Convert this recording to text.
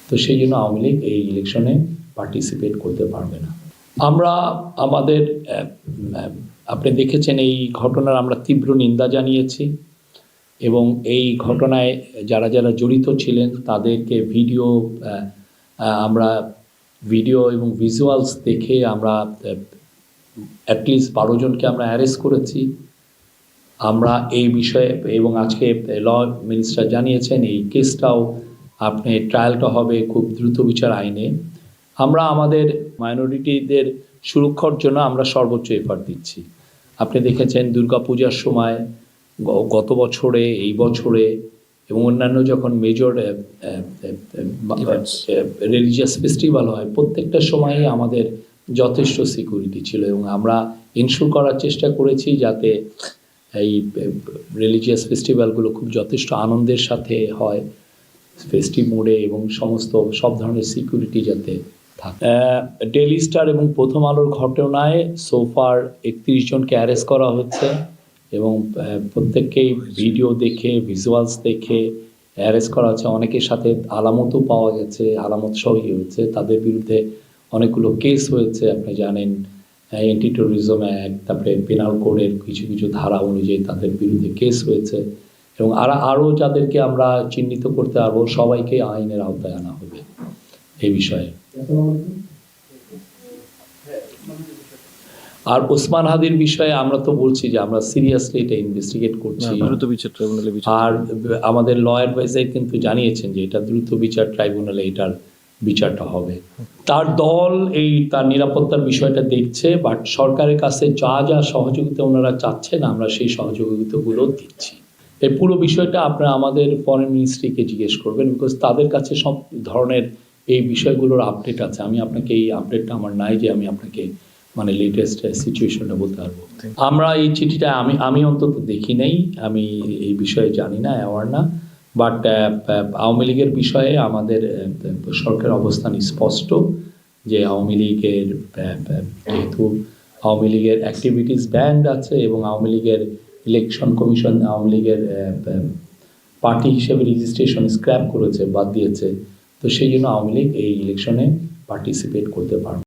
তো সেই জন্য আওয়ামী লীগ এই ইলেকশনে পার্টিসিপেট করতে পারবে না। আমরা আমাদের আপনি দেখেছেন এই ঘটনার আমরা তীব্র নিন্দা জানিয়েছি এবং এই ঘটনায় যারা যারা জড়িত ছিলেন তাদেরকে আমরা ভিডিও এবং ভিজুয়ালস দেখে আমরা অ্যাটলিস্ট 12 জনকে আমরা অ্যারেস্ট করেছি। আমরা এই বিষয়ে এবং আজকে ল মিনিস্টার জানিয়েছেন এই কেসটাও ট্রায়ালটা হবে খুব দ্রুত বিচার আইনে। আমরা আমাদের মাইনরিটিদের সুরক্ষার জন্য আমরা সর্বোচ্চ এফার্ট দিচ্ছি। আপনি দেখেছেন দুর্গাপূজার সময়, গত বছরে, এই বছরে এবং অন্যান্য যখন মেজর রিলিজিয়াস ফেস্টিভ্যাল হয় প্রত্যেকটা সময়ই আমাদের যথেষ্ট সিকিউরিটি ছিল এবং আমরা ইনশিওর করার চেষ্টা করেছি যাতে এই রিলিজিয়াস ফেস্টিভ্যালগুলো খুব যথেষ্ট আনন্দের সাথে হয়, ফেস্টিভ মোডে, এবং সব ধরনের সিকিউরিটি যাতে থাকে। ডেইলি স্টার এবং প্রথম আলোর ঘটনায় সোফার 31 জনকে অ্যারেস্ট করা হচ্ছে এবং প্রত্যেককেই ভিডিও দেখে ভিজুয়ালস দেখে অ্যারেস্ট করা হচ্ছে। অনেকের সাথে আলামতও পাওয়া গেছে, আলামত সবই হয়েছে। তাদের বিরুদ্ধে অনেকগুলো কেস হয়েছে, আপনি জানেন, অ্যান্টি টেরোরিজম অ্যাক্ট, তারপরে পেনাল কোডের কিছু কিছু ধারা অনুযায়ী তাদের বিরুদ্ধে কেস হয়েছে এবং আরও যাদেরকে আমরা চিহ্নিত করতে পারবো সবাইকে আইনের আওতায় আনা হবে এই বিষয়ে। আর ওসমান হাদির বিষয়ে আমরা তো বলছি যে আমরা সিরিয়াসলি এটা ইনভেস্টিগেট করছি, আর আমাদের ল অ্যাডভাইজার কিন্তু জানিয়েছেন যে এটা দ্রুত বিচার ট্রাইব্যুনালে এটার বিচারটা হবে। তার দল তার নিরাপত্তার বিষয়টা দেখছে, বাট সরকারের কাছে যা যা সহযোগিতা ওনারা চাচ্ছেন আমরা সেই সহযোগিতাগুলো দিচ্ছি। এই পুরো বিষয়টা আপনারা আমাদের ফরেন মিনিস্ট্রিকে জিজ্ঞেস করবেন, বিকজ তাদের কাছে সব ধরনের এই বিষয়গুলোর আপডেট আছে। আমি আপনাকে এই আপডেটটা আমার নাই যে আমি আপনাকে লেটেস্ট সিচুয়েশনটা বলতে পারবো। আমরা এই চিঠিটা আমি অন্তত দেখি নাই, আমি এই বিষয়ে জানি না, অ্যাওয়ার না। বাট আওয়ামী লীগের বিষয়ে আমাদের সরকারের অবস্থান স্পষ্ট যে আওয়ামী লীগের যেহেতু আওয়ামী লীগের অ্যাক্টিভিটিস ব্যান্ড আছে এবং আওয়ামী লীগের ইলেকশন কমিশন আওয়ামী লীগের পার্টি হিসেবে রেজিস্ট্রেশন স্ক্র্যাপ করেছে, বাদ দিয়েছে। তো সেই জন্য আওয়ামী লীগ এই ইলেকশনে পার্টিসিপেট করতে পারবে।